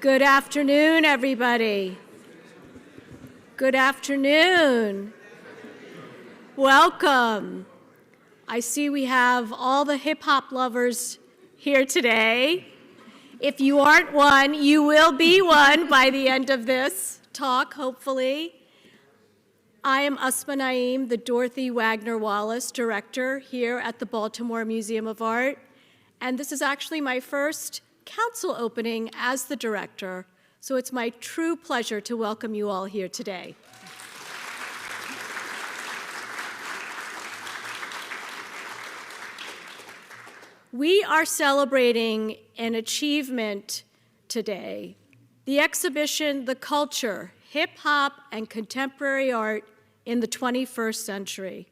Good afternoon, everybody. Good afternoon. Welcome. I see we have all the hip-hop lovers here today. If you aren't one, you will be one by the end of this talk, hopefully. I am Asma Naeem, the Dorothy Wagner Wallis Director here at the Baltimore Museum of Art. And this is actually my first council opening as the director, so it's my true pleasure to welcome you all here today. We are celebrating an achievement today, the exhibition, The Culture, Hip Hop and Contemporary Art in the 21st Century.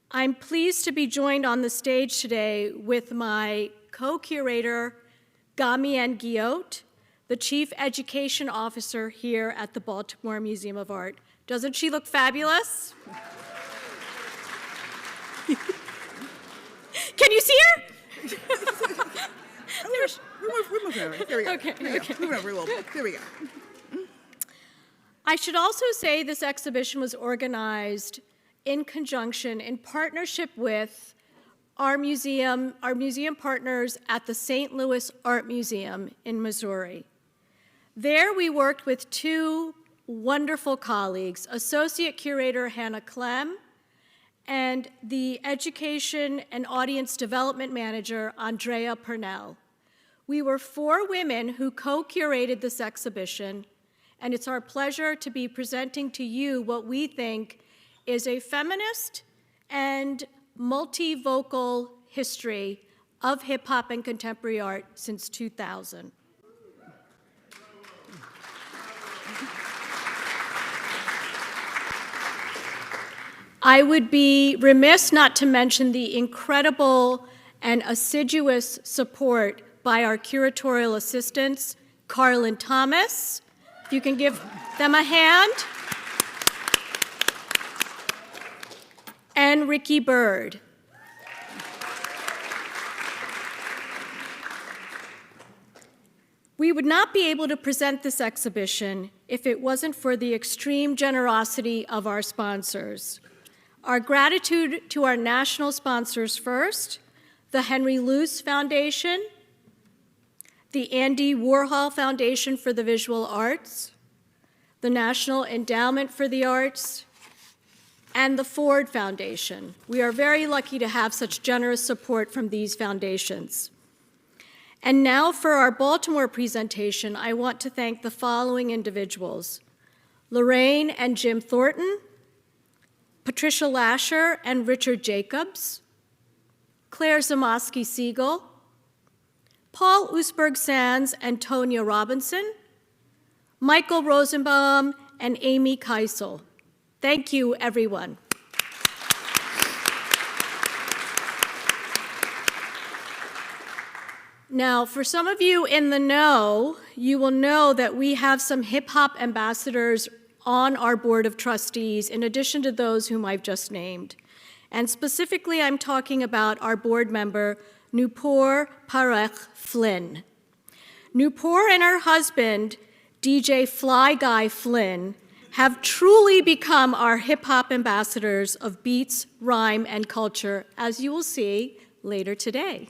I'm pleased to be joined on the stage today with my co-curator, Gamien Guillotte, the Chief Education Officer here at the Baltimore Museum of Art. Doesn't she look fabulous? Can you see her? We're moving over. Here we go. Okay. Move over a little bit. Here we go. I should also say this exhibition was organized in conjunction, in partnership with our museum partners at the St. Louis Art Museum in Missouri. There we worked with two wonderful colleagues, Associate Curator Hannah Clem and the Education and Audience Development Manager, Andrea Purnell. We were 4 women who co-curated this exhibition, and it's our pleasure to be presenting to you what we think is a feminist and multivocal history of hip-hop and contemporary art since 2000. I would be remiss not to mention the incredible and assiduous support by our curatorial assistants, Carlin Thomas, if you can give them a hand, and Ricky Bird. We would not be able to present this exhibition if it wasn't for the extreme generosity of our sponsors. Our gratitude to our national sponsors first, the Henry Luce Foundation, the Andy Warhol Foundation for the Visual Arts, the National Endowment for the Arts, and the Ford Foundation. We are very lucky to have such generous support from these foundations. And now for our Baltimore presentation, I want to thank the following individuals: Lorraine and Jim Thornton, Patricia Lasher and Richard Jacobs, Claire Zamoski-Siegel, Paul Usberg-Sands and Tonya Robinson, Michael Rosenbaum and Amy Keisel. Thank you, everyone. Now, for some of you in the know, you will know that we have some hip-hop ambassadors on our board of trustees, in addition to those whom I've just named. And specifically, I'm talking about our board member, Nupur Parekh Flynn. Nupur and her husband, DJ Fly Guy Flynn, have truly become our hip-hop ambassadors of beats, rhyme, and culture, as you will see later today.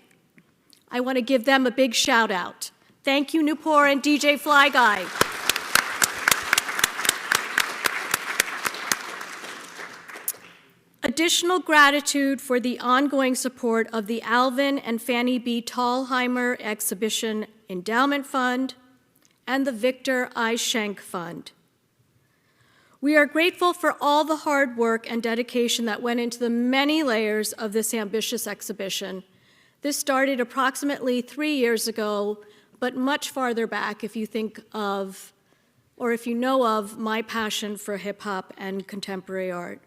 I want to give them a big shout out. Thank you, Nupur and DJ Fly Guy. Additional gratitude for the ongoing support of the Alvin and Fannie B. Thalheimer Exhibition Endowment Fund and the Victor I. Schenck Fund. We are grateful for all the hard work and dedication that went into the many layers of this ambitious exhibition. This started approximately 3 years ago, but much farther back if you think of, or if you know of, my passion for hip-hop and contemporary art.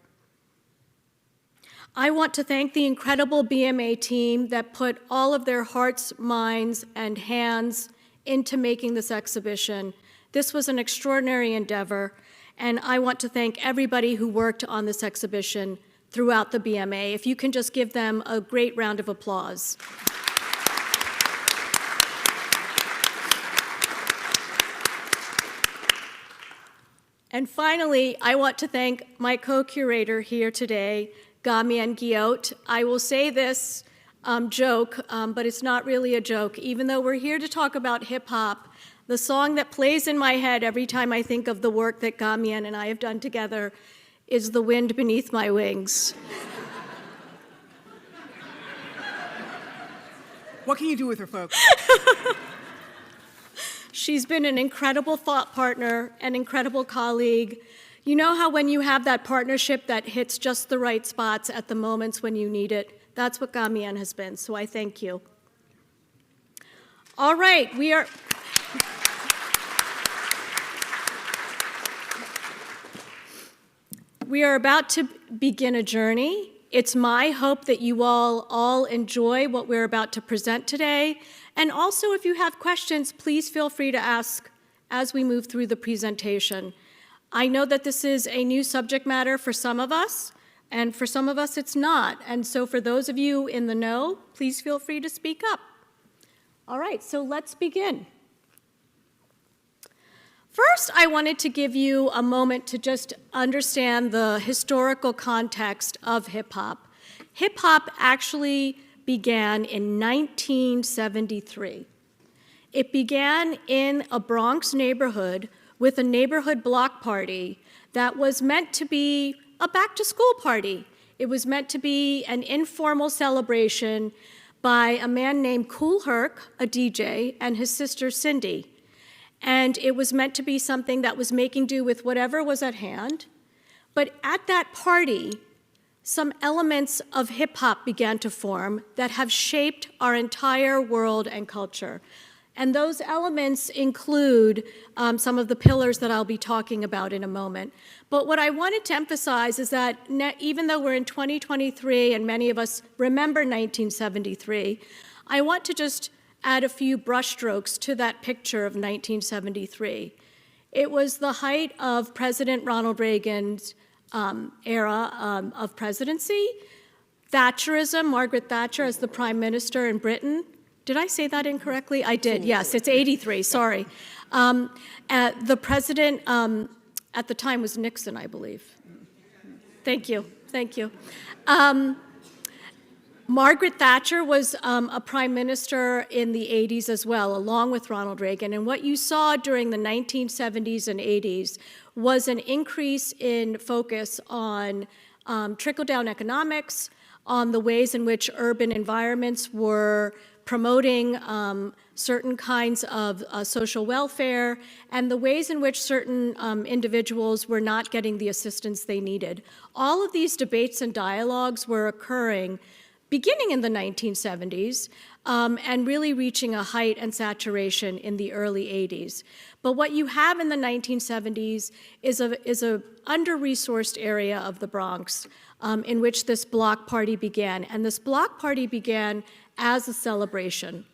I want to thank the incredible BMA team that put all of their hearts, minds, and hands into making this exhibition. This was an extraordinary endeavor, and I want to thank everybody who worked on this exhibition throughout the BMA. If you can just give them a great round of applause. And finally, I want to thank my co-curator here today, Gamien Guillot. I will say this joke, but it's not really a joke. Even though we're here to talk about hip hop, the song that plays in my head every time I think of the work that Gamien and I have done together is The Wind Beneath My Wings. What can you do with her, folks? She's been an incredible thought partner, an incredible colleague. You know how when you have that partnership that hits just the right spots at the moments when you need it? That's what Gamien has been, so I thank you. All right, we are about to begin a journey. It's my hope that you all enjoy what we're about to present today. And also, if you have questions, please feel free to ask as we move through the presentation. I know that this is a new subject matter for some of us, and for some of us it's not. And so for those of you in the know, please feel free to speak up. All right, so let's begin. First, I wanted to give you a moment to just understand the historical context of hip-hop. Hip-hop actually began in 1973. It began in a Bronx neighborhood with a neighborhood block party that was meant to be a back-to-school party. It was meant to be an informal celebration by a man named Kool Herc, a DJ, and his sister Cindy. And it was meant to be something that was making do with whatever was at hand. But at that party, some elements of hip-hop began to form that have shaped our entire world and culture. And those elements include some of the pillars that I'll be talking about in a moment. But what I wanted to emphasize is that even though we're in 2023 and many of us remember 1973, I want to just add a few brushstrokes to that picture of 1973. It was the height of President Ronald Reagan's era of presidency. Thatcherism, Margaret Thatcher as the prime minister in Britain. Did I say that incorrectly? I did, yes, it's 83, sorry. The president at the time was Nixon, I believe. Thank you, thank you. Margaret Thatcher was a prime minister in the 80s as well, along with Ronald Reagan. And what you saw during the 1970s and 80s was an increase in focus on trickle-down economics, on the ways in which urban environments were promoting certain kinds of social welfare, and the ways in which certain individuals were not getting the assistance they needed. All of these debates and dialogues were occurring beginning in the 1970s and really reaching a height and saturation in the early 80s. But what you have in the 1970s is a under-resourced area of the Bronx in which this block party began. And this block party began as a celebration.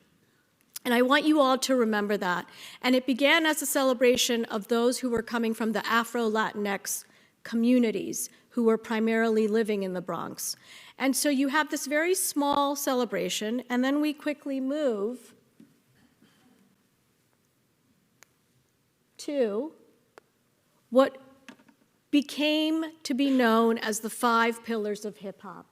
And I want you all to remember that. And it began as a celebration of those who were coming from the Afro-Latinx communities who were primarily living in the Bronx. And so you have this very small celebration, and then we quickly move to what became to be known as the 5 pillars of hip-hop.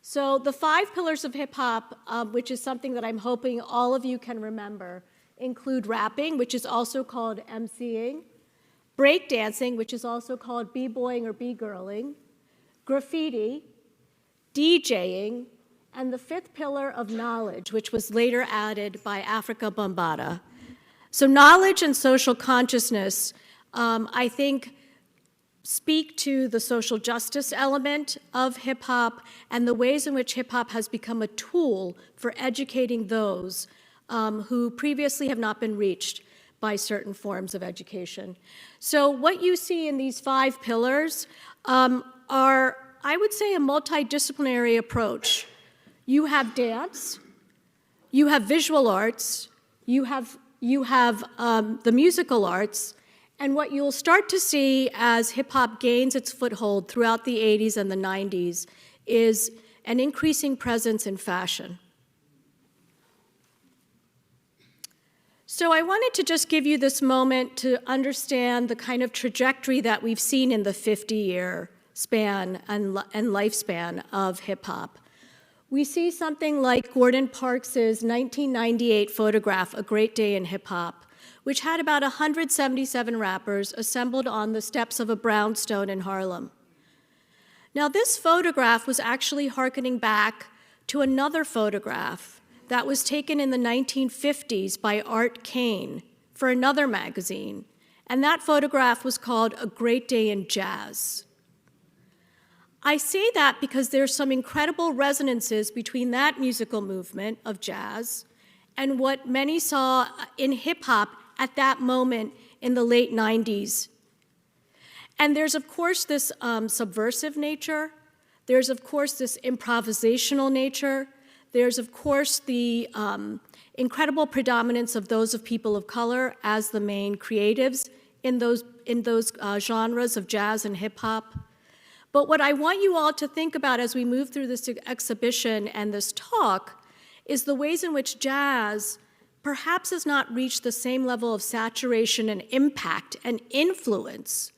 So the 5 pillars of hip-hop, which is something that I'm hoping all of you can remember, include rapping, which is also called MCing, breakdancing, which is also called b-boying or b-girling, graffiti, DJing, and the 5th pillar of knowledge, which was later added by Africa Bambaataa. So knowledge and social consciousness, I think, speak to the social justice element of hip-hop and the ways in which hip-hop has become a tool for educating those who previously have not been reached by certain forms of education. So what you see in these 5 pillars are, I would say, a multidisciplinary approach. You have dance, you have visual arts, you have the musical arts, and what you'll start to see as hip-hop gains its foothold throughout the 80s and the 90s is an increasing presence in fashion. So I wanted to just give you this moment to understand the kind of trajectory that we've seen in the 50-year span and lifespan of hip-hop. We see something like Gordon Parks' 1998 photograph, A Great Day in Hip-Hop, which had about 177 rappers assembled on the steps of a brownstone in Harlem. Now, this photograph was actually hearkening back to another photograph that was taken in the 1950s by Art Kane for another magazine, and that photograph was called A Great Day in Jazz. I say that because there's some incredible resonances between that musical movement of jazz and what many saw in hip-hop at that moment in the late 90s. And there's, of course, this subversive nature. There's, of course, this improvisational nature. There's, of course, the incredible predominance of those of people of color as the main creatives in those genres of jazz and hip-hop. But what I want you all to think about as we move through this exhibition and this talk is the ways in which jazz perhaps has not reached the same level of saturation and impact and influence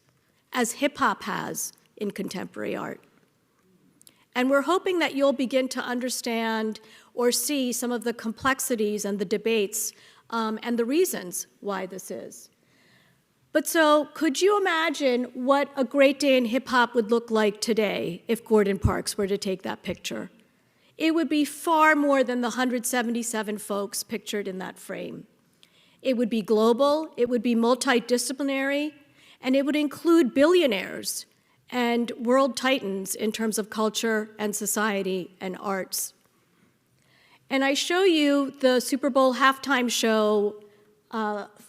as hip-hop has in contemporary art. And we're hoping that you'll begin to understand or see some of the complexities and the debates and the reasons why this is. But so, could you imagine what a great day in hip-hop would look like today if Gordon Parks were to take that picture? It would be far more than the 177 folks pictured in that frame. It would be global, it would be multidisciplinary, and it would include billionaires and world titans in terms of culture and society and arts. And I show you the Super Bowl halftime show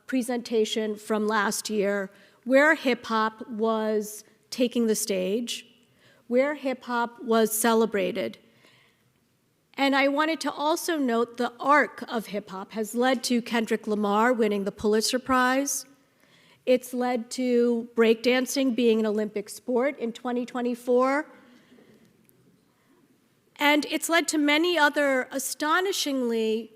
presentation from last year, where hip-hop was taking the stage, where hip-hop was celebrated. And I wanted to also note the arc of hip-hop has led to Kendrick Lamar winning the Pulitzer Prize. It's led to breakdancing being an Olympic sport in 2024. And it's led to many other astonishingly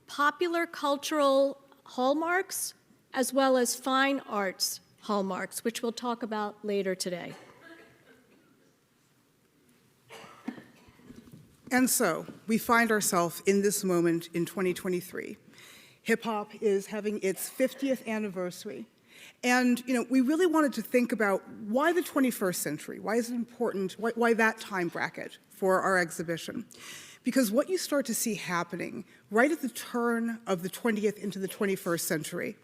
popular cultural hallmarks, as well as fine arts hallmarks, which we'll talk about later today. And so, we find ourselves in this moment in 2023. Hip-hop is having its 50th anniversary. And, we really wanted to think about why the 21st century? Why is it important? Why that time bracket for our exhibition? Because what you start to see happening right at the turn of the 20th into the 21st century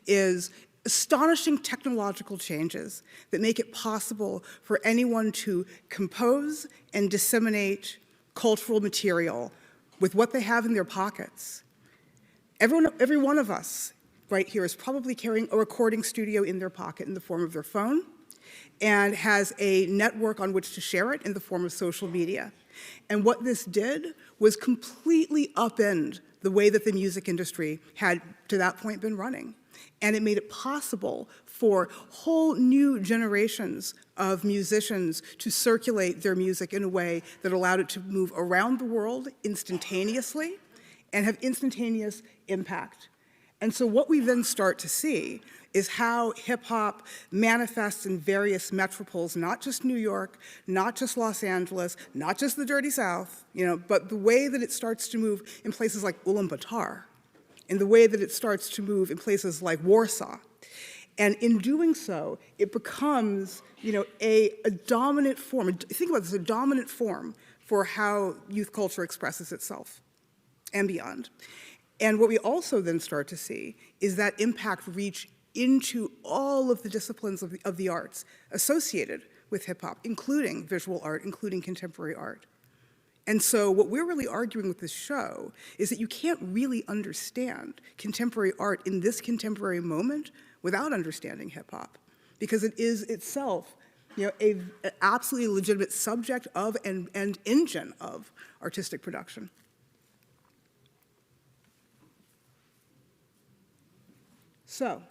is astonishing technological changes that make it possible for anyone to compose and disseminate cultural material with what they have in their pockets. Every one of us right here is probably carrying a recording studio in their pocket in the form of their phone and has a network on which to share it in the form of social media. And what this did was completely upend the way that the music industry had, to that point, been running. And it made it possible for whole new generations of musicians to circulate their music in a way that allowed it to move around the world instantaneously and have instantaneous impact. And so what we then start to see is how hip-hop manifests in various metropoles, not just New York, not just Los Angeles, not just the Dirty South, but the way that it starts to move in places like Ulaanbaatar, in the way that it starts to move in places like Warsaw. And in doing so, it becomes, a dominant form. Think about this, a dominant form for how youth culture expresses itself and beyond. And what we also then start to see is that impact reach into all of the disciplines of the arts associated with hip-hop, including visual art, including contemporary art. And so what we're really arguing with this show is that you can't really understand contemporary art in this contemporary moment without understanding hip-hop, because it is itself an absolutely legitimate subject of and engine of artistic production. So,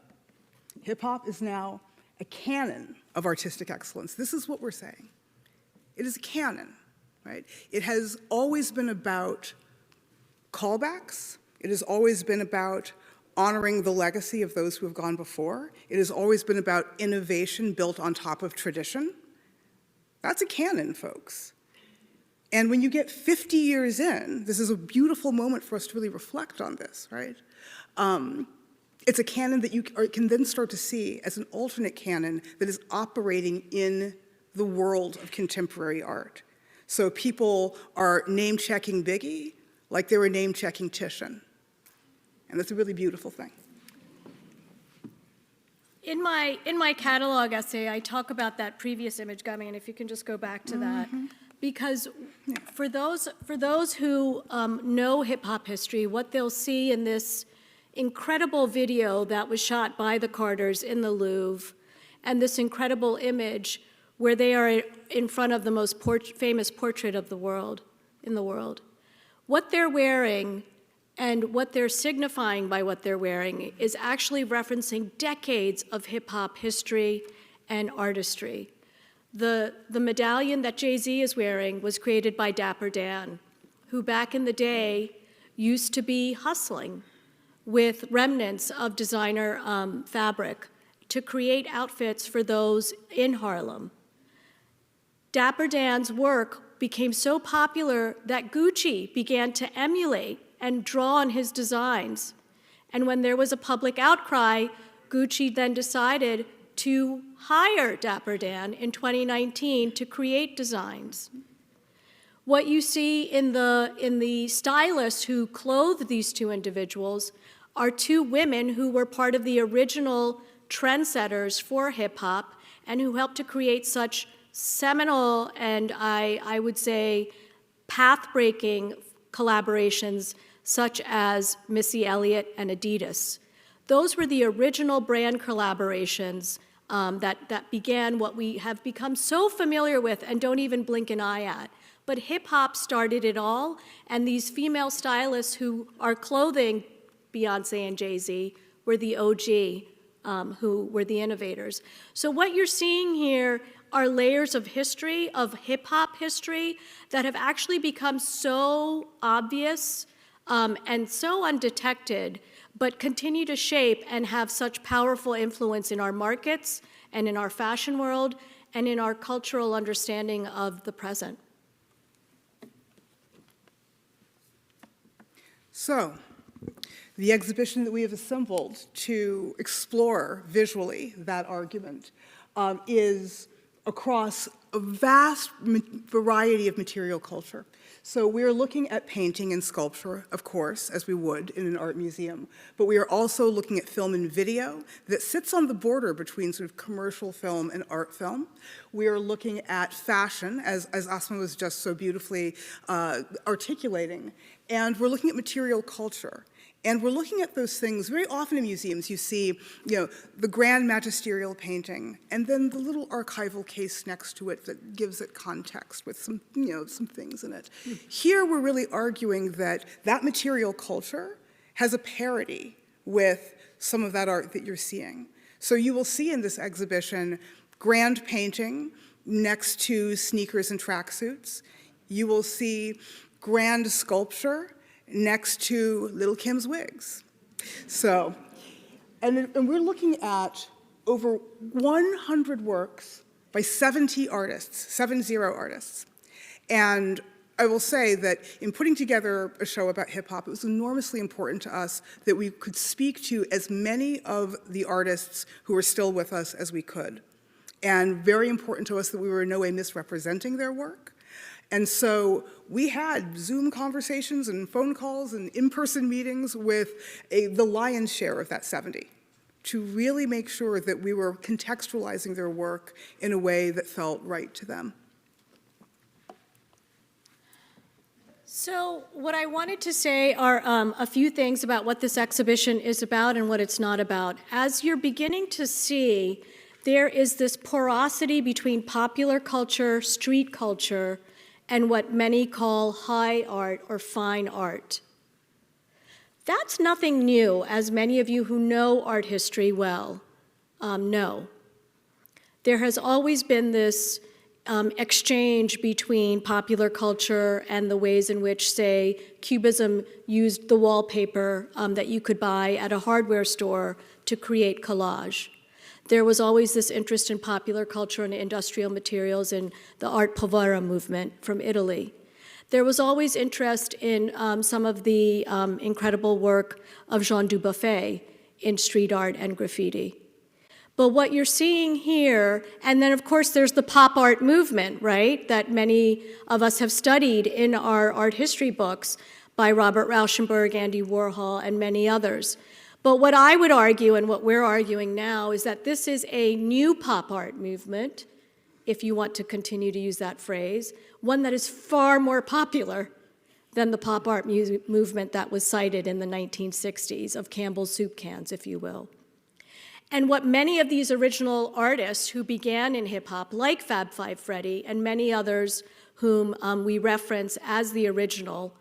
hip-hop is now a canon of artistic excellence. This is what we're saying. It is a canon, right? It has always been about callbacks. It has always been about honoring the legacy of those who have gone before. It has always been about innovation built on top of tradition. That's a canon, folks. And when you get 50 years in, this is a beautiful moment for us to really reflect on this, right? It's a canon that you can then start to see as an alternate canon that is operating in the world of contemporary art. So people are name-checking Biggie like they were name-checking Titian. And that's a really beautiful thing. In my catalog essay, I talk about that previous image, Gummy, and if you can just go back to that. Because for those who know hip-hop history, what they'll see in this incredible video that was shot by the Carters in the Louvre, and this incredible image where they are in front of the most famous portrait of the world, in the world. What they're wearing and what they're signifying by what they're wearing is actually referencing decades of hip-hop history and artistry. The medallion that Jay-Z is wearing was created by Dapper Dan, who back in the day used to be hustling with remnants of designer fabric to create outfits for those in Harlem. Dapper Dan's work became so popular that Gucci began to emulate and draw on his designs. And when there was a public outcry, Gucci then decided to hire Dapper Dan in 2019 to create designs. What you see in the stylists who clothed these two individuals are two women who were part of the original trendsetters for hip hop and who helped to create such seminal and I would say path-breaking collaborations such as Missy Elliott and Adidas. Those were the original brand collaborations that began what we have become so familiar with and don't even blink an eye at. But hip-hop started it all, and these female stylists who are clothing Beyonce and Jay-Z were the OG, who were the innovators. So what you're seeing here are layers of history, of hip-hop history, that have actually become so obvious and so undetected, but continue to shape and have such powerful influence in our markets and in our fashion world and in our cultural understanding of the present. So, the exhibition that we have assembled to explore visually that argument is across a vast variety of material culture. So we're looking at painting and sculpture, of course, as we would in an art museum, but we are also looking at film and video that sits on the border between sort of commercial film and art film. We are looking at fashion, as Asma was just so beautifully articulating, and we're looking at material culture. And we're looking at those things. Very often in museums you see, the grand magisterial painting and then the little archival case next to it that gives it context with some, some things in it. Here we're really arguing that that material culture has a parity with some of that art that you're seeing. So you will see in this exhibition grand painting next to sneakers and tracksuits. You will see grand sculpture next to Little Kim's wigs. So, and we're looking at over 100 works by 70 artists, 70 artists. And I will say that in putting together a show about hip hop, it was enormously important to us that we could speak to as many of the artists who are still with us as we could. And very important to us that we were in no way misrepresenting their work. And so we had Zoom conversations and phone calls and in-person meetings with the lion's share of that 70 to really make sure that we were contextualizing their work in a way that felt right to them. So what I wanted to say are a few things about what this exhibition is about and what it's not about. As you're beginning to see, there is this porosity between popular culture, street culture, and what many call high art or fine art. That's nothing new, as many of you who know art history well know. There has always been this exchange between popular culture and the ways in which, say, Cubism used the wallpaper that you could buy at a hardware store to create collage. There was always this interest in popular culture and industrial materials in the Art Povera movement from Italy. There was always interest in some of the incredible work of Jean Dubuffet in street art and graffiti. But what you're seeing here, and then of course there's the pop art movement, right, that many of us have studied in our art history books by Robert Rauschenberg, Andy Warhol, and many others. But what I would argue, and what we're arguing now, is that this is a new pop art movement, if you want to continue to use that phrase, one that is far more popular than the pop art movement that was cited in the 1960s of Campbell's soup cans, if you will. And what many of these original artists who began in hip hop, like Fab Five Freddy and many others whom we reference as the original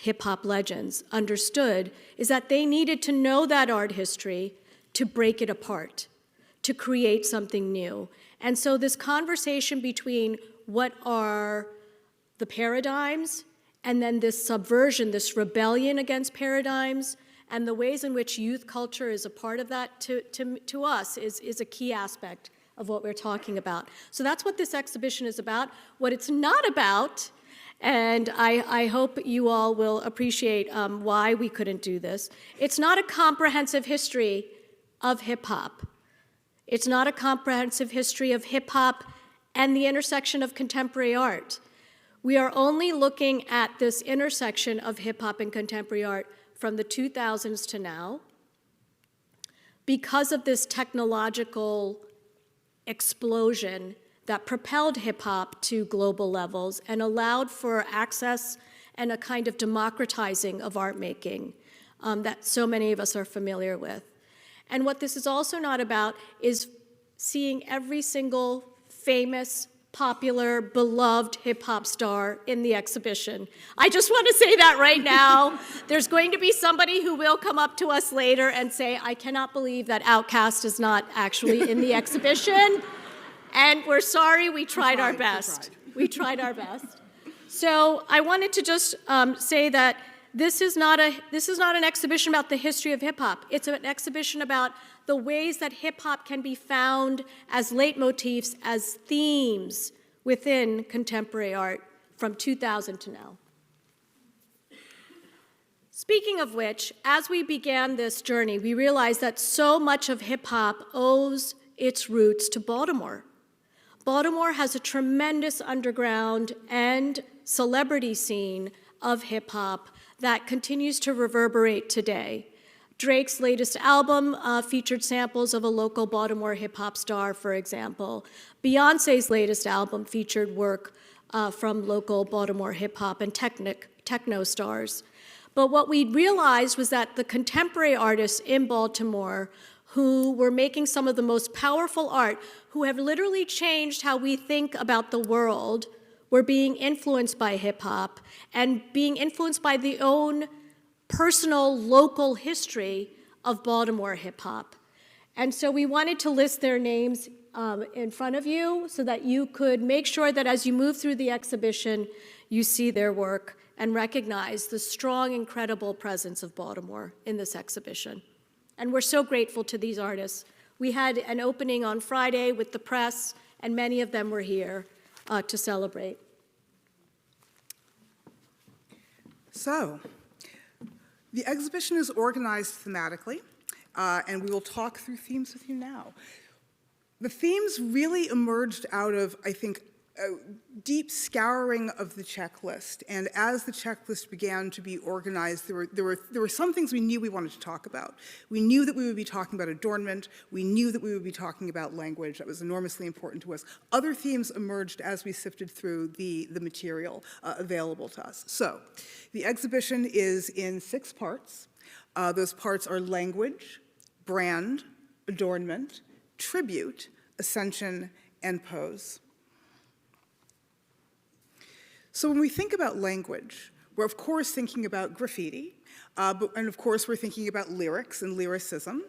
hip hop legends, understood is that they needed to know that art history to break it apart, to create something new. And so this conversation between what are the paradigms and then this subversion, this rebellion against paradigms, and the ways in which youth culture is a part of that to us is a key aspect of what we're talking about. So that's what this exhibition is about. What it's not about, and I hope you all will appreciate why we couldn't do this, it's not a comprehensive history of hip hop. It's not a comprehensive history of hip hop and the intersection of contemporary art. We are only looking at this intersection of hip hop and contemporary art from the 2000s to now because of this technological explosion that propelled hip hop to global levels and allowed for access and a kind of democratizing of art making that so many of us are familiar with. And what this is also not about is seeing every single famous, popular, beloved hip-hop star in the exhibition. I just want to say that right now. There's going to be somebody who will come up to us later and say, I cannot believe that Outkast is not actually in the exhibition. And we're sorry, we tried our best. We tried our best. So I wanted to just say that this is not an exhibition about the history of hip-hop. It's an exhibition about the ways that hip-hop can be found as leitmotifs, as themes within contemporary art from 2000 to now. Speaking of which, as we began this journey, we realized that so much of hip-hop owes its roots to Baltimore. Baltimore has a tremendous underground and celebrity scene of hip-hop that continues to reverberate today. Drake's latest album featured samples of a local Baltimore hip-hop star, for example. Beyoncé's latest album featured work from local Baltimore hip-hop and techno stars. But what we realized was that the contemporary artists in Baltimore who were making some of the most powerful art, who have literally changed how we think about the world, were being influenced by hip-hop and being influenced by the own personal, local history of Baltimore hip-hop. And so we wanted to list their names in front of you so that you could make sure that as you move through the exhibition, you see their work and recognize the strong, incredible presence of Baltimore in this exhibition. And we're so grateful to these artists. We had an opening on Friday with the press, and many of them were here to celebrate. So, the exhibition is organized thematically, and we will talk through themes with you now. The themes really emerged out of, I think, a deep scouring of the checklist. And as the checklist began to be organized, there were some things we knew we wanted to talk about. We knew that we would be talking about adornment. We knew that we would be talking about language. That was enormously important to us. Other themes emerged as we sifted through the material available to us. So, the exhibition is in 6 parts. Those parts are language, brand, adornment, tribute, ascension, and pose. So when we think about language, we're of course thinking about graffiti, and of course we're thinking about lyrics and lyricism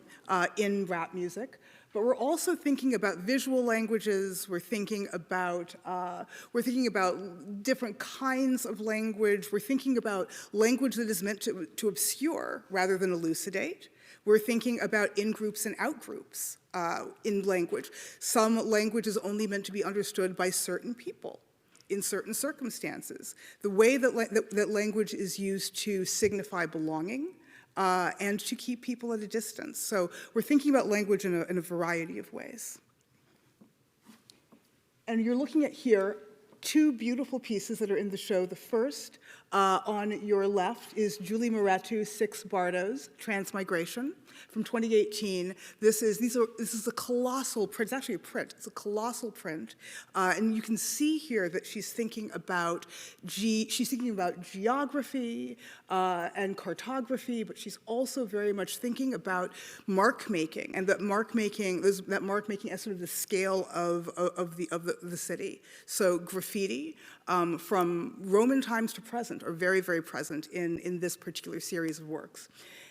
in rap music, but we're also thinking about visual languages. We're thinking about different kinds of language. We're thinking about language that is meant to obscure rather than elucidate. We're thinking about in-groups and out-groups in language. Some language is only meant to be understood by certain people in certain circumstances. The way that language is used to signify belonging and to keep people at a distance. So we're thinking about language in a variety of ways. And you're looking at here two beautiful pieces that are in the show. The first on your left is Julie Maratu's 6 Bardos, Transmigration, from 2018. This is a colossal print. It's actually a print. It's a colossal print, and you can see here that she's thinking about geography and cartography, but she's also very much thinking about mark making, and that mark making as sort of the scale of the city. So graffiti from Roman times to present are very, very present in this particular series of works.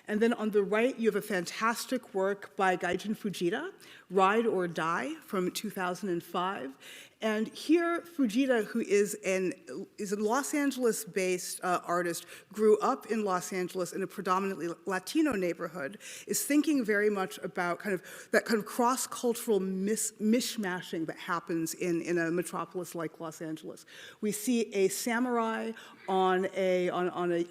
And then on the right, you have a fantastic work by Gaijin Fujita, Ride or Die, from 2005. And here, Fujita, who is a Los Angeles-based artist, grew up in Los Angeles in a predominantly Latino neighborhood, is thinking very much about that kind of cross-cultural mishmashing that happens in a metropolis like Los Angeles. We see a samurai on a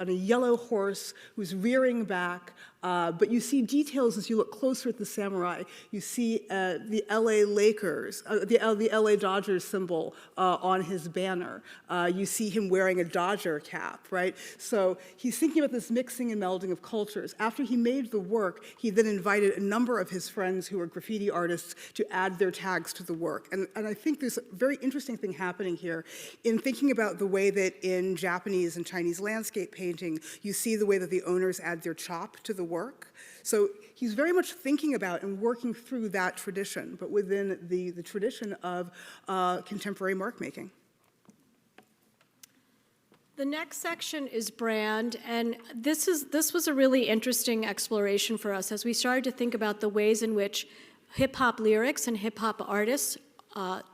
yellow horse who's rearing back, but you see details as you look closer at the samurai. You see the LA Lakers, the LA Dodgers symbol on his banner. You see him wearing a Dodger cap, right? So he's thinking about this mixing and melding of cultures. After he made the work, he then invited a number of his friends who are graffiti artists to add their tags to the work. And I think there's a very interesting thing happening here in thinking about the way that in Japanese and Chinese landscape painting, you see the way that the owners add their chop to the work. So he's very much thinking about and working through that tradition, but within the tradition of contemporary mark making. The next section is brand, and this was a really interesting exploration for us as we started to think about the ways in which hip-hop lyrics and hip-hop artists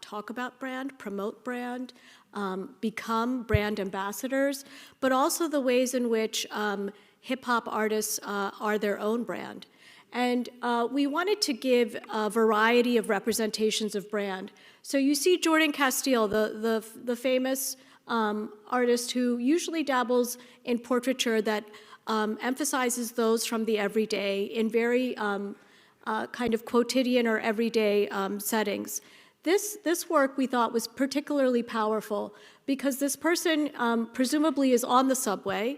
talk about brand, promote brand, become brand ambassadors, but also the ways in which hip-hop artists are their own brand. And we wanted to give a variety of representations of brand. So you see Jordan Castile, the famous artist who usually dabbles in portraiture that emphasizes those from the everyday in very kind of quotidian or everyday settings. This work we thought was particularly powerful because this person presumably is on the subway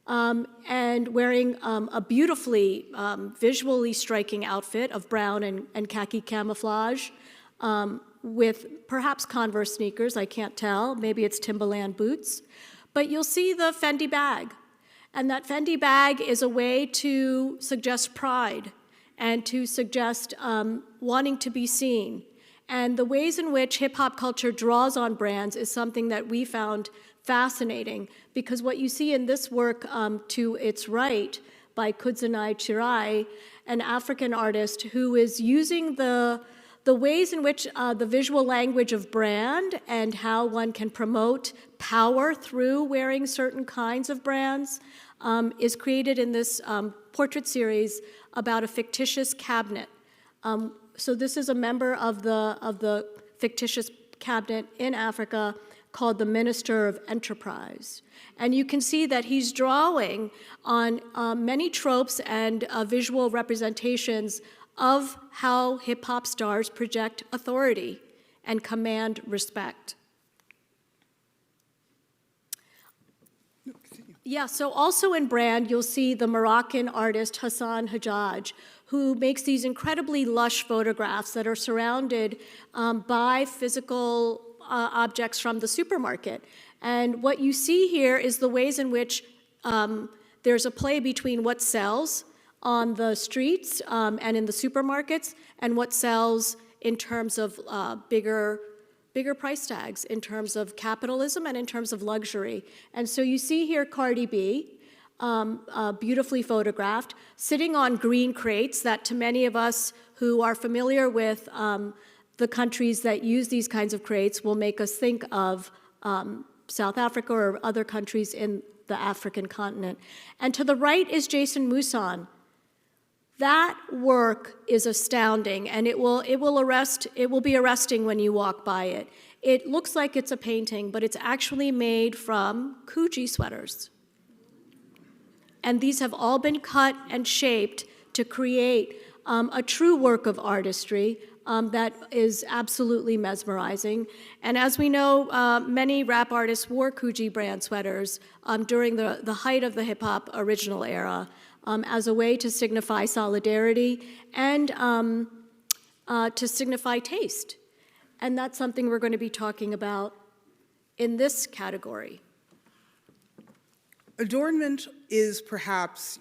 and wearing a beautifully visually striking outfit of brown and khaki camouflage with perhaps Converse sneakers, I can't tell, maybe it's Timberland boots. But you'll see the Fendi bag. And that Fendi bag is a way to suggest pride and to suggest wanting to be seen. And the ways in which hip-hop culture draws on brands is something that we found fascinating, because what you see in this work to its right by Kudzanai Chirai, an African artist who is using the ways in which the visual language of brand and how one can promote power through wearing certain kinds of brands is created in this portrait series about a fictitious cabinet. So this is a member of the fictitious cabinet in Africa called the Minister of Enterprise. And you can see that he's drawing on many tropes and visual representations of how hip-hop stars project authority and command respect. Yeah, so also in brand, you'll see the Moroccan artist Hassan Hajjaj, who makes these incredibly lush photographs that are surrounded by physical objects from the supermarket. And what you see here is the ways in which there's a play between what sells on the streets and in the supermarkets and what sells in terms of bigger price tags, in terms of capitalism and in terms of luxury. And so you see here Cardi B, beautifully photographed, sitting on green crates that to many of us who are familiar with the countries that use these kinds of crates will make us think of South Africa or other countries in the African continent. And to the right is Jason Mousson. That work is astounding, and it will be arresting when you walk by it. It looks like it's a painting, but it's actually made from Coogee sweaters. And these have all been cut and shaped to create a true work of artistry that is absolutely mesmerizing. And as we know, many rap artists wore Coogee brand sweaters during the height of the hip-hop original era as a way to signify solidarity and to signify taste. And that's something we're going to be talking about in this category. Adornment is perhaps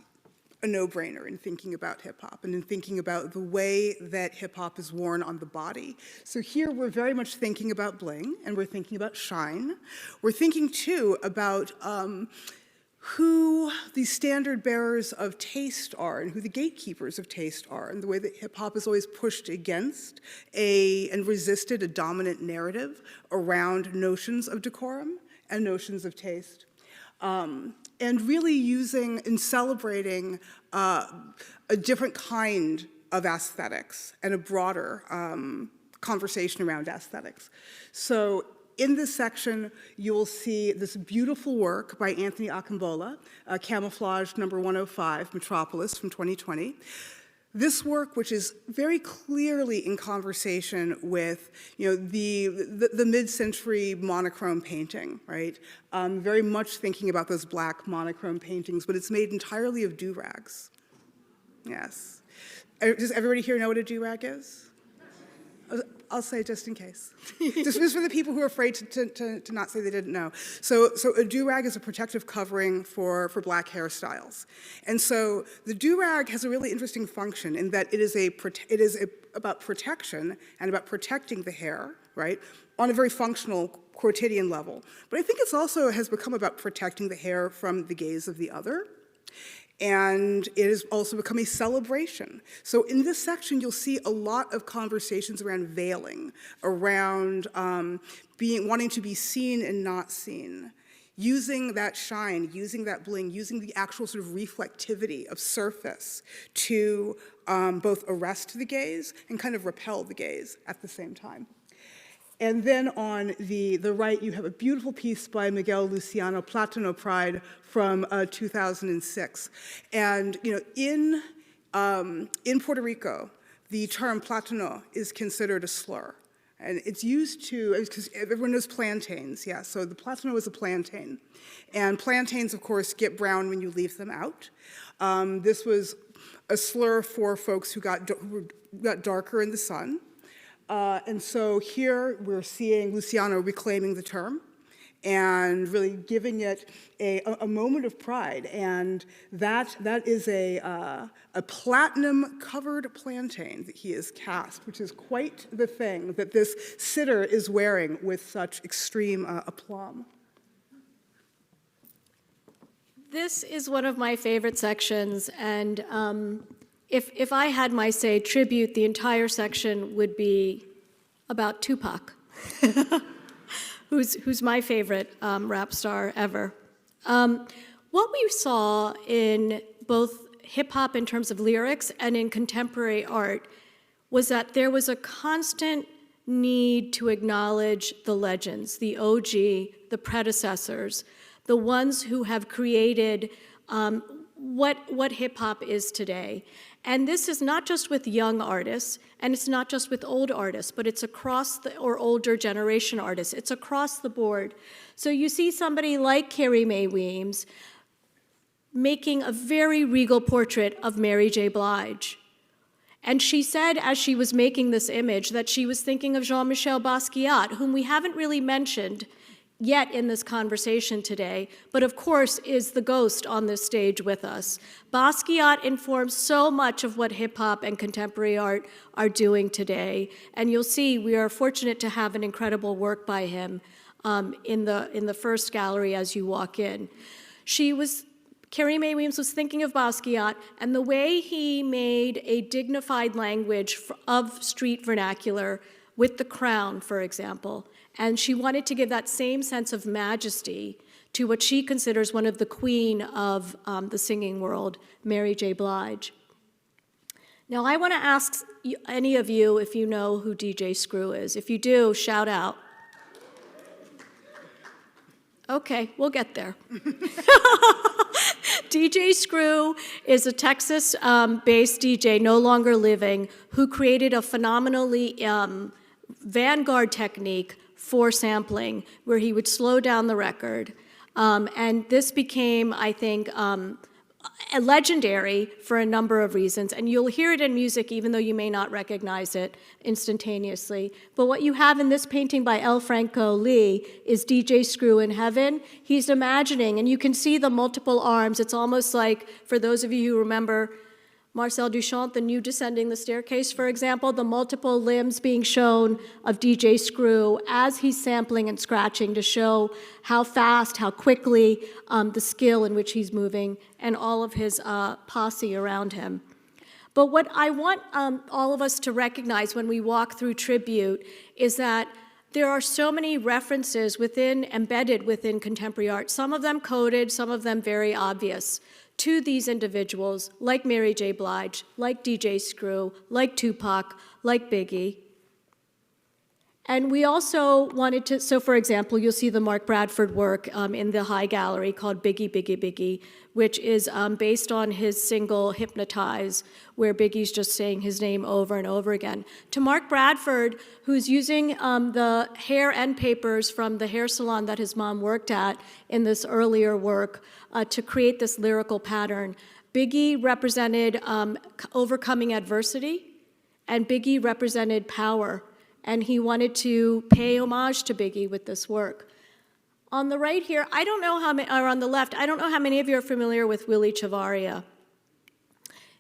a no-brainer in thinking about hip-hop and in thinking about the way that hip-hop is worn on the body. So here we're very much thinking about bling, and we're thinking about shine. We're thinking, too, about who the standard bearers of taste are and who the gatekeepers of taste are, and the way that hip-hop has always pushed against and resisted a dominant narrative around notions of decorum and notions of taste. And really using and celebrating a different kind of aesthetics and a broader conversation around aesthetics. So in this section, you'll see this beautiful work by Anthony Akimbola, Camouflage number 105, Metropolis from 2020. This work, which is very clearly in conversation with, the mid-century monochrome painting, right? Very much thinking about those black monochrome paintings, but it's made entirely of do-rags. Yes. Does everybody here know what a do-rag is? I'll say just in case. Just for the people who are afraid to not say they didn't know. So a do-rag is a protective covering for black hairstyles. And so the do-rag has a really interesting function in that it is about protection and about protecting the hair, right, on a very functional quotidian level. But I think it's also has become about protecting the hair from the gaze of the other. And it has also become a celebration. So in this section, you'll see a lot of conversations around veiling, around wanting to be seen and not seen, using that shine, using that bling, using the actual sort of reflectivity of surface to both arrest the gaze and kind of repel the gaze at the same time. And then on the right, you have a beautiful piece by Miguel Luciano, Platano Pride, from 2006. And in Puerto Rico, the term Platano is considered a slur. And it's used because everyone knows plantains, yeah, so the Platano is a plantain. And plantains, of course, get brown when you leave them out. This was a slur for folks who got darker in the sun. And so here we're seeing Luciano reclaiming the term and really giving it a moment of pride. And that is a platinum-covered plantain that he has cast, which is quite the thing that this sitter is wearing with such extreme aplomb. This is one of my favorite sections, and if I had my say, tribute, the entire section would be about Tupac, who's my favorite rap star ever. What we saw in both hip-hop in terms of lyrics and in contemporary art was that there was a constant need to acknowledge the legends, the OG, the predecessors, the ones who have created what hip-hop is today. And this is not just with young artists, and it's not just with old artists, but it's across or older generation artists. It's across the board. So you see somebody like Carrie Mae Weems making a very regal portrait of Mary J. Blige. And she said, as she was making this image, that she was thinking of Jean-Michel Basquiat, whom we haven't really mentioned yet in this conversation today, but of course is the ghost on this stage with us. Basquiat informs so much of what hip-hop and contemporary art are doing today, and you'll see we are fortunate to have an incredible work by him in the first gallery as you walk in. She was Carrie Mae Weems was thinking of Basquiat and the way he made a dignified language of street vernacular with the crown, for example. And she wanted to give that same sense of majesty to what she considers one of the queen of the singing world, Mary J. Blige. Now, I want to ask any of you if you know who DJ Screw is. If you do, shout out. Okay, we'll get there. DJ Screw is a Texas-based DJ, no longer living, who created a phenomenally vanguard technique for sampling, where he would slow down the record. And this became, I think, legendary for a number of reasons. And you'll hear it in music, even though you may not recognize it instantaneously. But what you have in this painting by L. Franco Lee is DJ Screw in heaven. He's imagining, and you can see the multiple arms. It's almost like, for those of you who remember Marcel Duchamp, The New Descending the Staircase, for example, the multiple limbs being shown of DJ Screw as he's sampling and scratching to show how fast, how quickly, the skill in which he's moving, and all of his posse around him. But what I want all of us to recognize when we walk through Tribute is that there are so many references embedded within contemporary art, some of them coded, some of them very obvious, to these individuals, like Mary J. Blige, like DJ Screw, like Tupac, like Biggie. And we also wanted to, so for example, you'll see the Mark Bradford work in the High Gallery called Biggie, Biggie, Biggie, which is based on his single Hypnotize, where Biggie's just saying his name over and over again. To Mark Bradford, who's using the hair end papers from the hair salon that his mom worked at in this earlier work to create this lyrical pattern. Biggie represented overcoming adversity, and Biggie represented power. And he wanted to pay homage to Biggie with this work. On the right here, I don't know how many, or on the left, I don't know how many of you are familiar with Willie Chavaria.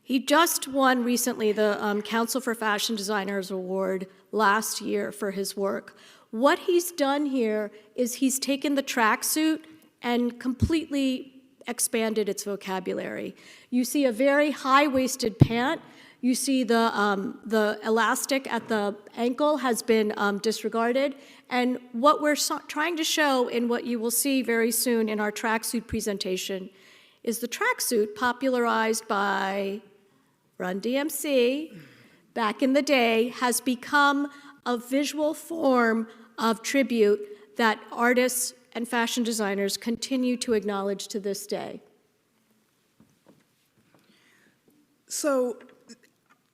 He just won recently the Council for Fashion Designers Award last year for his work. What he's done here is he's taken the tracksuit and completely expanded its vocabulary. You see a very high-waisted pant. You see the elastic at the ankle has been disregarded. And what we're trying to show in what you will see very soon in our tracksuit presentation is the tracksuit popularized by Run DMC back in the day has become a visual form of tribute that artists and fashion designers continue to acknowledge to this day. So,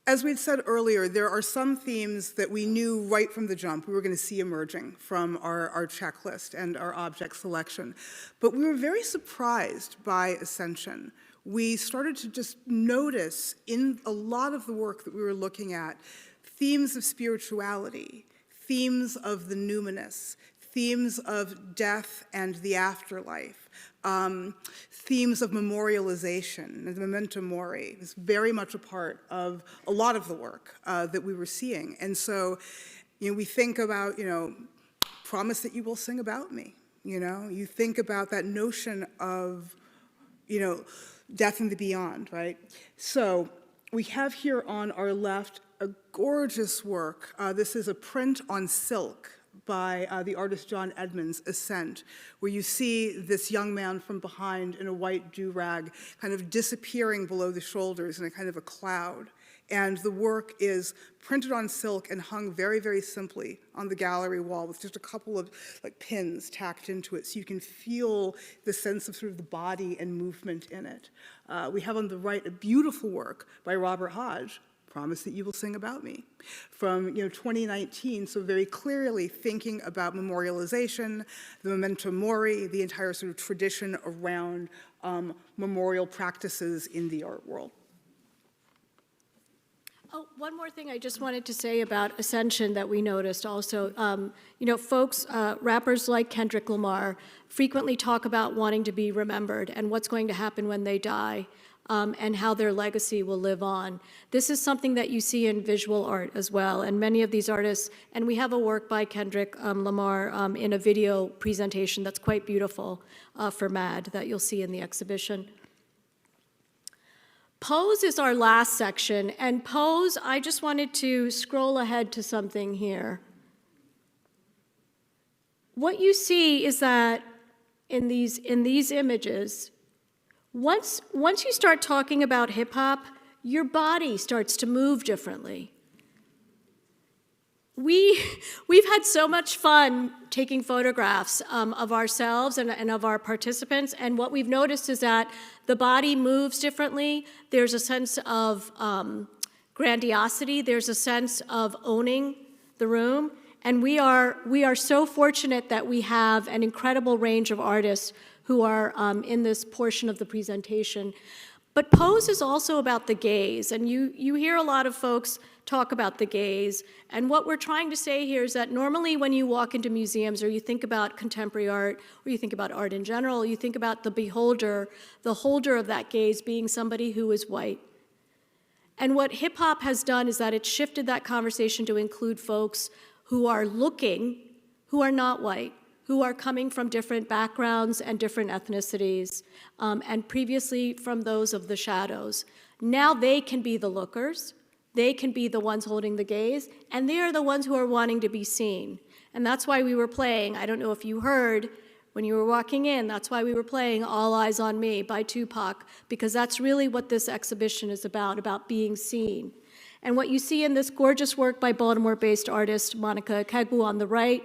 as we'd said earlier, there are some themes that we knew right from the jump we were going to see emerging from our checklist and our object selection. But we were very surprised by Ascension. We started to just notice in a lot of the work that we were looking at themes of spirituality, themes of the numinous, themes of death and the afterlife, themes of memorialization, and the memento mori is very much a part of a lot of the work that we were seeing. And so, we think about, promise that you will sing about me, You think about that notion of, death and the beyond, right? So we have here on our left a gorgeous work. This is a print on silk by the artist John Edmonds, Ascent, where you see this young man from behind in a white do-rag kind of disappearing below the shoulders in a kind of a cloud. And the work is printed on silk and hung very, very simply on the gallery wall with just a couple of pins tacked into it so you can feel the sense of sort of the body and movement in it. We have on the right a beautiful work by Robert Hodge, Promise That You Will Sing About Me, from 2019, so very clearly thinking about memorialization, the memento mori, the entire sort of tradition around memorial practices in the art world. Oh, one more thing I just wanted to say about Ascension that we noticed also. Folks, rappers like Kendrick Lamar frequently talk about wanting to be remembered and what's going to happen when they die. And how their legacy will live on. This is something that you see in visual art as well, and many of these artists, and we have a work by Kendrick Lamar in a video presentation that's quite beautiful for MAD that you'll see in the exhibition. Pose is our last section, and pose, I just wanted to scroll ahead to something here. What you see is that in these images, once you start talking about hip hop, your body starts to move differently. We've had so much fun taking photographs of ourselves and of our participants, and what we've noticed is that the body moves differently. There's a sense of grandiosity. There's a sense of owning the room, and we are so fortunate that we have an incredible range of artists who are in this portion of the presentation. But pose is also about the gaze, and you hear a lot of folks talk about the gaze, and what we're trying to say here is that normally when you walk into museums or you think about contemporary art or you think about art in general, you think about the beholder, the holder of that gaze being somebody who is white. And what hip hop has done is that it shifted that conversation to include folks who are looking, who are not white, who are coming from different backgrounds and different ethnicities, and previously from those of the shadows. Now they can be the lookers, they can be the ones holding the gaze, and they are the ones who are wanting to be seen. And that's why we were playing, I don't know if you heard when you were walking in, that's why we were playing All Eyes on Me by Tupac, because that's really what this exhibition is about being seen. And what you see in this gorgeous work by Baltimore-based artist Monica Kegbu on the right,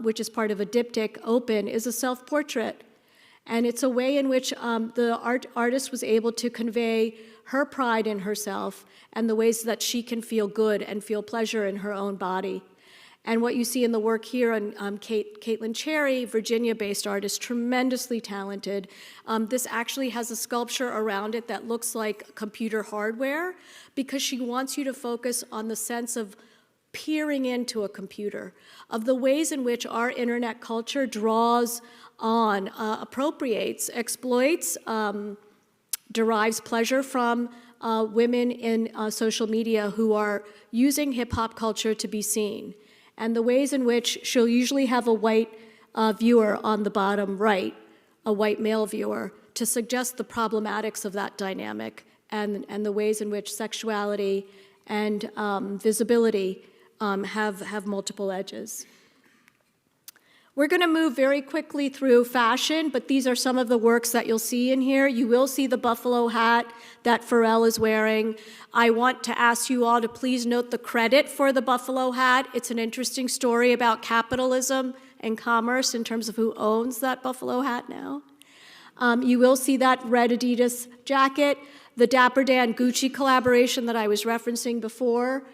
which is part of a diptych open, is a self-portrait. And it's a way in which the artist was able to convey her pride in herself and the ways that she can feel good and feel pleasure in her own body. And what you see in the work here on Caitlin Cherry, Virginia-based artist, tremendously talented. This actually has a sculpture around it that looks like computer hardware because she wants you to focus on the sense of peering into a computer, of the ways in which our internet culture draws on, appropriates, exploits, derives pleasure from women in social media who are using hip-hop culture to be seen. And the ways in which she'll usually have a white viewer on the bottom right, a white male viewer, to suggest the problematics of that dynamic and the ways in which sexuality and visibility have multiple edges. We're going to move very quickly through fashion, but these are some of the works that you'll see in here. You will see the buffalo hat that Pharrell is wearing. I want to ask you all to please note the credit for the buffalo hat. It's an interesting story about capitalism and commerce in terms of who owns that buffalo hat now. You will see that red Adidas jacket. The Dapper Dan Gucci collaboration that I was referencing before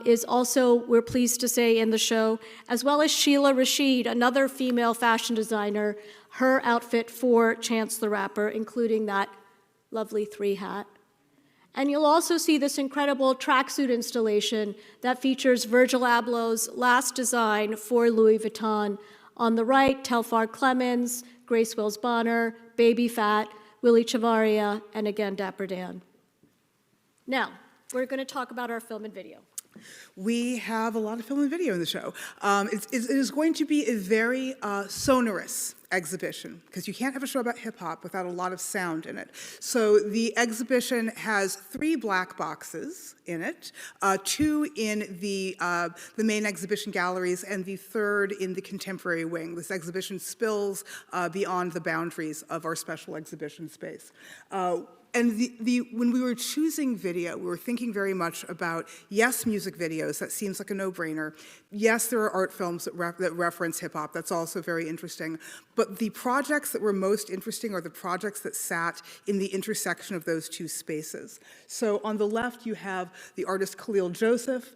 is also, we're pleased to say, in the show, as well as Sheila Rashid, another female fashion designer, her outfit for Chance the Rapper, including that lovely 3 hat. And you'll also see this incredible tracksuit installation that features Virgil Abloh's last design for Louis Vuitton. On the right, Telfar Clemens, Grace Wills Bonner, Baby Phat, Willie Chavaria, and again, Dapper Dan. Now, we're going to talk about our film and video. We have a lot of film and video in the show. It is going to be a very sonorous exhibition, because you can't have a show about hip-hop without a lot of sound in it. So the exhibition has 3 black boxes in it, 2 in the main exhibition galleries, and the 3rd in the contemporary wing. This exhibition spills beyond the boundaries of our special exhibition space. And when we were choosing video, we were thinking very much about, yes, music videos, that seems like a no-brainer. Yes, there are art films that reference hip-hop, that's also very interesting. But the projects that were most interesting are the projects that sat in the intersection of those 2 spaces. So on the left, you have the artist Khalil Joseph,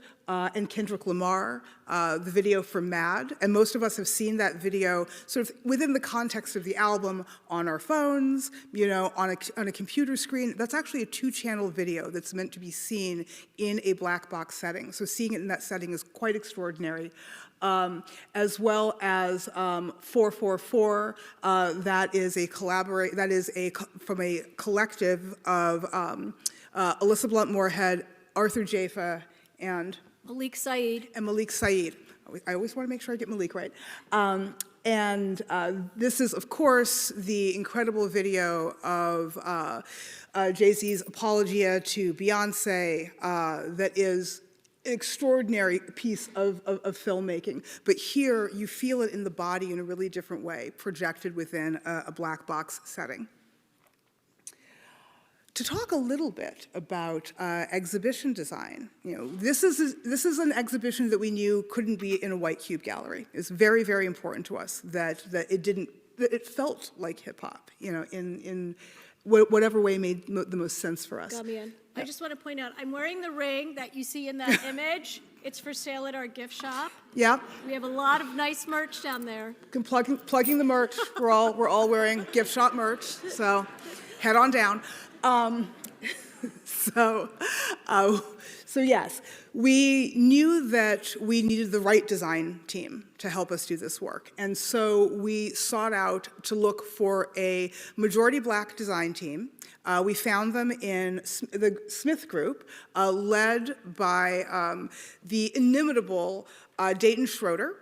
and Kendrick Lamar, the video for Mad. And most of us have seen that video sort of within the context of the album on our phones, you know, on a computer screen. That's actually a 2-channel video that's meant to be seen in a black box setting. So seeing it in that setting is quite extraordinary. As well as 444, that is from a collective of Alyssa Blunt Moorhead, Arthur Jaffa, and Malik Saeed. I always want to make sure I get Malik right. And this is, of course, the incredible video of Jay-Z's Apologia to Beyonce that is an extraordinary piece of filmmaking. But here, you feel it in the body in a really different way, projected within a black box setting. To talk a little bit about exhibition design, this is an exhibition that we knew couldn't be in a white cube gallery. It's very, very important to us that it felt like hip hop, in whatever way made the most sense for us. Damian, I just want to point out, I'm wearing the ring that you see in that image. It's for sale at our gift shop. Yeah. We have a lot of nice merch down there. Plugging the merch. We're all wearing gift shop merch. So head on down. So yes, we knew that we needed the right design team to help us do this work. And so we sought out to look for a majority black design team. We found them in the Smith Group, led by the inimitable Dayton Schroeder,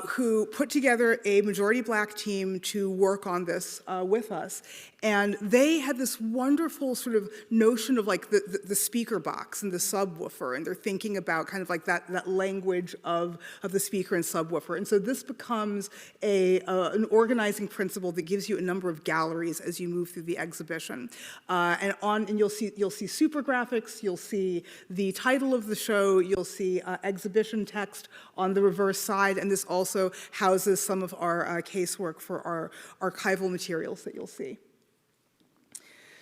who put together a majority black team to work on this with us. And they had this wonderful sort of notion of like the speaker box and the subwoofer, and they're thinking about kind of like that language of the speaker and subwoofer. And so this becomes an organizing principle that gives you a number of galleries as you move through the exhibition. And you'll see super graphics, you'll see the title of the show, you'll see exhibition text on the reverse side, and this also houses some of our casework for our archival materials that you'll see.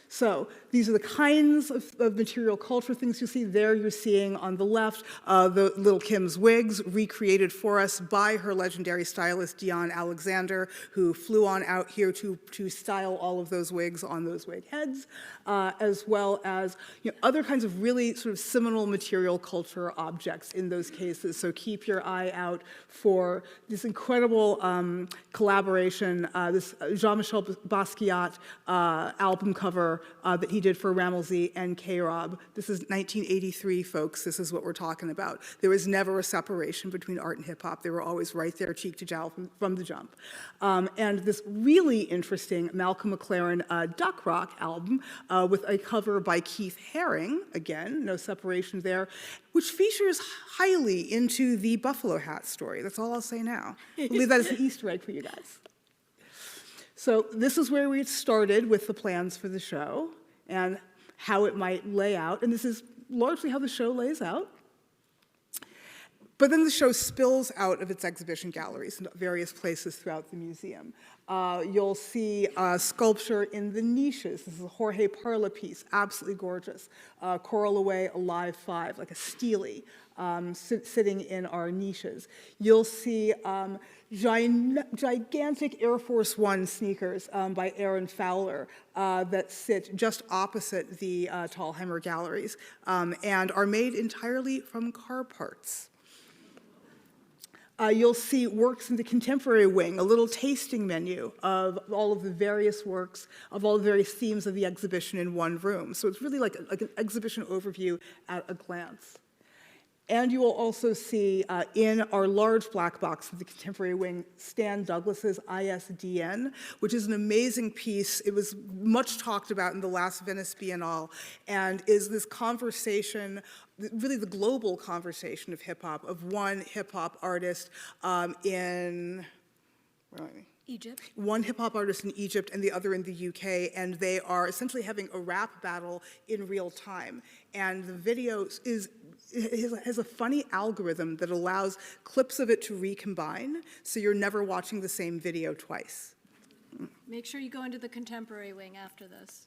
So these are the kinds of material culture things you see there. You're seeing on the left the Little Kim's wigs recreated for us by her legendary stylist, Dion Alexander, who flew on out here to style all of those wigs on those wig heads, as well as other kinds of really sort of seminal material culture objects in those cases. So keep your eye out for this incredible collaboration, this Jean-Michel Basquiat album cover that he did for Rammellzee and K-Rob. This is 1983, folks. This is what we're talking about. There was never a separation between art and hip hop. They were always right there, cheek to jowl from the jump. And this really interesting Malcolm McLaren Duck Rock album with a cover by Keith Haring, again, no separation there, which features highly into the buffalo hat story. That's all I'll say now. I'll leave that as an Easter egg for you guys. So this is where we started with the plans for the show and how it might lay out. And this is largely how the show lays out. But then the show spills out of its exhibition galleries in various places throughout the museum. You'll see sculpture in the niches. This is a Jorge Parla piece, absolutely gorgeous. Coral Away Alive 5, like a Steely, sitting in our niches. You'll see gigantic Air Force One sneakers by Aaron Fowler that sit just opposite the Thalheimer galleries and are made entirely from car parts. You'll see works in the contemporary wing, a little tasting menu of all of the various works, of all the various themes of the exhibition in one room. So it's really like an exhibition overview at a glance. And you will also see in our large black box of the contemporary wing, Stan Douglas's ISDN, which is an amazing piece. It was much talked about in the last Venice Biennale, and is this conversation, really the global conversation of hip hop, of one hip hop artist in, where am I? Egypt. One hip hop artist in Egypt and the other in the UK, and they are essentially having a rap battle in real time. And the video has a funny algorithm that allows clips of it to recombine, so you're never watching the same video twice. Make sure you go into the contemporary wing after this.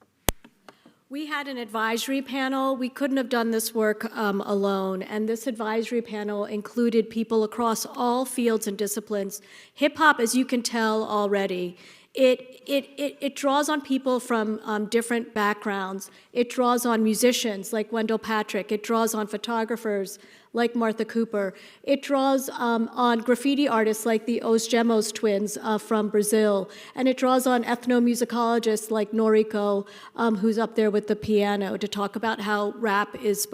We had an advisory panel. We couldn't have done this work alone, and this advisory panel included people across all fields and disciplines. Hip hop, as you can tell already, it draws on people from different backgrounds. It draws on musicians like Wendell Patrick. It draws on photographers like Martha Cooper. It draws on graffiti artists like the Os Gemos twins from Brazil. And it draws on ethnomusicologists like Noriko, who's up there with the piano, to talk about how rap is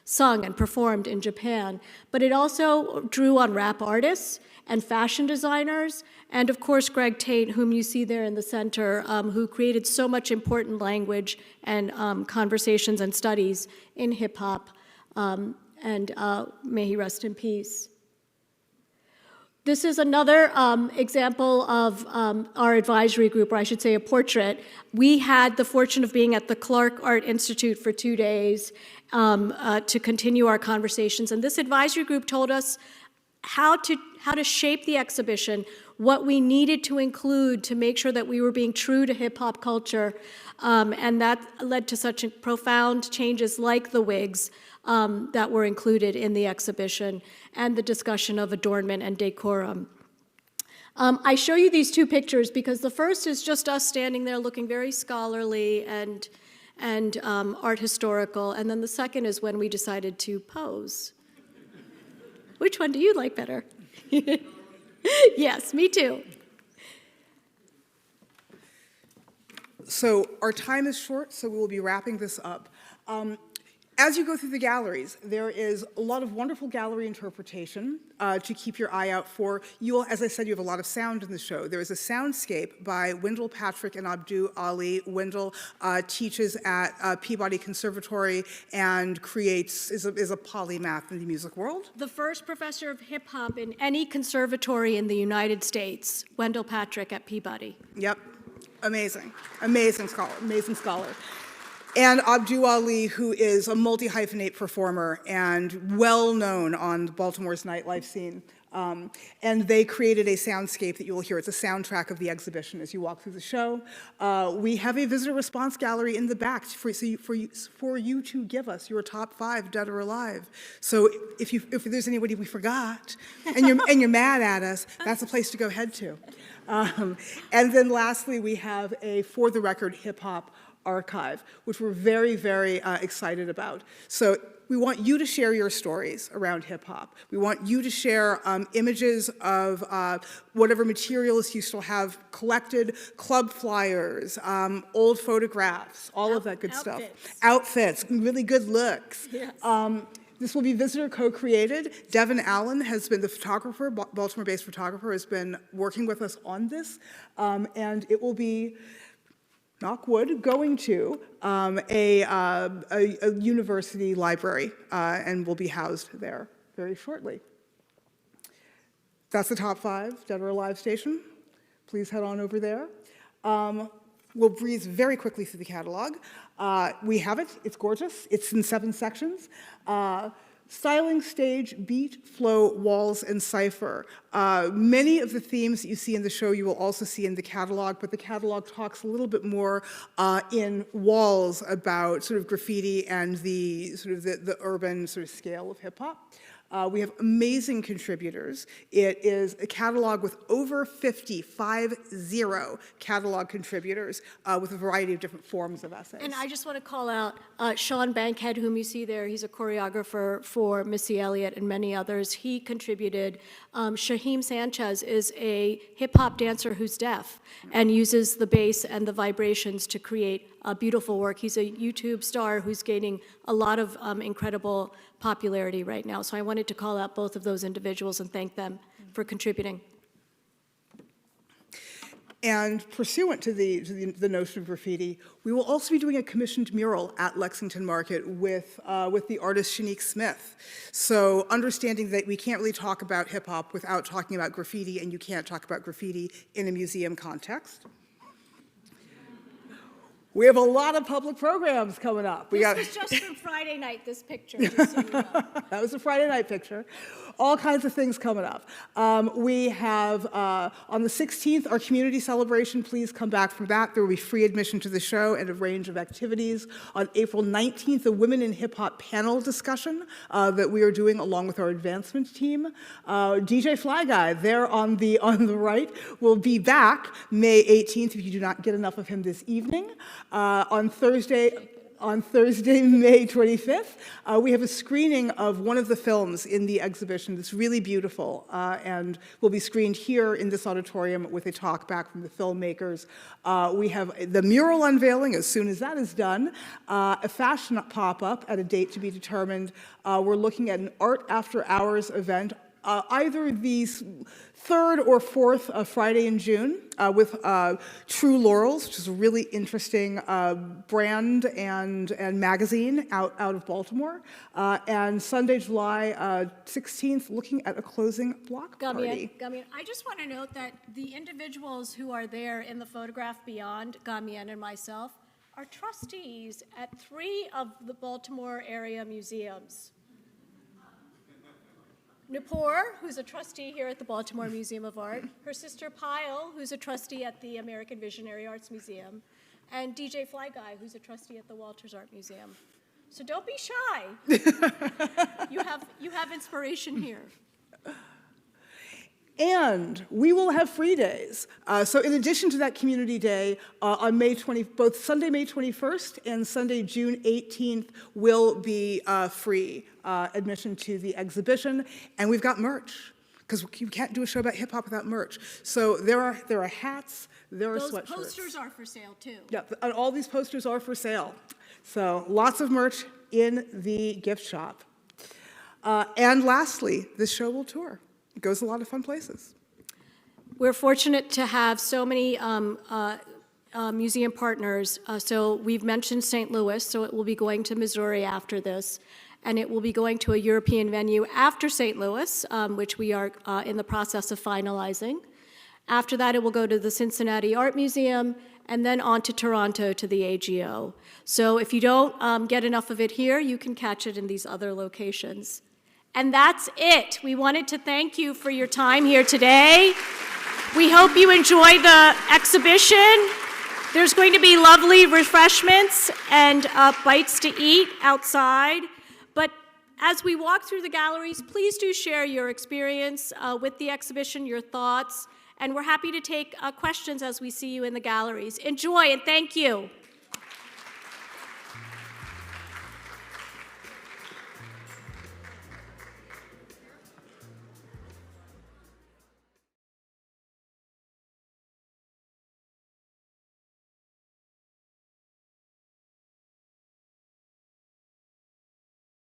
sung and performed in Japan. But it also drew on rap artists and fashion designers, and of course Greg Tate, whom you see there in the center, who created so much important language and conversations and studies in hip hop, and may he rest in peace. This is another example of our advisory group, or I should say a portrait. We had the fortune of being at the Clark Art Institute for 2 days to continue our conversations. And this advisory group told us how to shape the exhibition, what we needed to include to make sure that we were being true to hip hop culture. And that led to such profound changes like the wigs that were included in the exhibition and the discussion of adornment and decorum. I show you these two pictures because the first is just us standing there looking very scholarly and art historical, and then the second is when we decided to pose. Which one do you like better? Yes, me too. So our time is short, so we will be wrapping this up. As you go through the galleries, there is a lot of wonderful gallery interpretation to keep your eye out for. You will, as I said, you have a lot of sound in the show. There is a soundscape by Wendell Patrick and Abdu Ali. Wendell teaches at Peabody Conservatory and is a polymath in the music world. The first professor of hip hop in any conservatory in the United States, Wendell Patrick at Peabody. Yep, amazing, amazing scholar. And Abdu Ali, who is a multi-hyphenate performer and well-known on Baltimore's nightlife scene. And they created a soundscape that you will hear. It's a soundtrack of the exhibition as you walk through the show. We have a visitor response gallery in the back for you to give us your top 5 dead or alive. So if there's anybody we forgot and you're mad at us, that's a place to go head to. And then lastly, we have a For the Record hip hop archive, which we're very, very excited about. So we want you to share your stories around hip hop. We want you to share images of whatever materials you still have collected, club flyers, old photographs, all of that good stuff. Outfits, really good looks. Yes. This will be visitor co-created. Devin Allen has been the photographer, Baltimore-based photographer, has been working with us on this. And it will be, knock wood, going to a university library and will be housed there very shortly. That's the top 5 Dead or Alive station. Please head on over there. We'll breeze very quickly through the catalog. We have it. It's gorgeous. It's in 7 sections. Styling, stage, beat, flow, walls, and cipher. Many of the themes that you see in the show you will also see in the catalog, but the catalog talks a little bit more in walls about sort of graffiti and the urban sort of scale of hip hop. We have amazing contributors. It is a catalog with over 50 catalog contributors with a variety of different forms of essays. And I just want to call out Sean Bankhead, whom you see there. He's a choreographer for Missy Elliott and many others. He contributed. Shaheem Sanchez is a hip-hop dancer who's deaf and uses the bass and the vibrations to create beautiful work. He's a YouTube star who's gaining a lot of incredible popularity right now. So I wanted to call out both of those individuals and thank them for contributing. And pursuant to the notion of graffiti, we will also be doing a commissioned mural at Lexington Market with the artist Shanique Smith. So understanding that we can't really talk about hip hop without talking about graffiti, and you can't talk about graffiti in a museum context. We have a lot of public programs coming up. This was just from Friday night, this picture, just so you know. That was a Friday night picture. All kinds of things coming up. We have, on the 16th, our community celebration. Please come back for that. There will be free admission to the show and a range of activities. On April 19th, a Women in Hip Hop panel discussion that we are doing along with our advancement team. DJ Fly Guy, there on the right, will be back May 18th if you do not get enough of him this evening. On Thursday, May 25th, we have a screening of one of the films in the exhibition that's really beautiful and will be screened here in this auditorium with a talk back from the filmmakers. We have the mural unveiling as soon as that is done, a fashion pop-up at a date to be determined. We're looking at an Art After Hours event either the third or fourth Friday in June with True Laurels, which is a really interesting brand and magazine out of Baltimore, and Sunday, July 16th, looking at a closing block party. Gamien, I just want to note that the individuals who are there in the photograph beyond Gamien and myself are trustees at 3 of the Baltimore area museums. Nupur, who's a trustee here at the Baltimore Museum of Art, her sister Pyle, who's a trustee at the American Visionary Arts Museum, and DJ Fly Guy, who's a trustee at the Walters Art Museum. So don't be shy. You have inspiration here. And we will have free days. So in addition to that community day, on both Sunday, May 21st and Sunday, June 18th will be free admission to the exhibition. And we've got merch, because you can't do a show about hip hop without merch. So there are hats, there are sweatshirts. Those posters are for sale too. Yeah, and all these posters are for sale. So lots of merch in the gift shop. And lastly, this show will tour. It goes a lot of fun places. We're fortunate to have so many museum partners. So we've mentioned St. Louis, so it will be going to Missouri after this. And it will be going to a European venue after St. Louis, which we are in the process of finalizing. After that, it will go to the Cincinnati Art Museum, and then on to Toronto to the AGO. So if you don't get enough of it here, you can catch it in these other locations. And that's it. We wanted to thank you for your time here today. We hope you enjoy the exhibition. There's going to be lovely refreshments and bites to eat outside. But as we walk through the galleries, please do share your experience with the exhibition, your thoughts, and we're happy to take questions as we see you in the galleries. Enjoy, and thank you.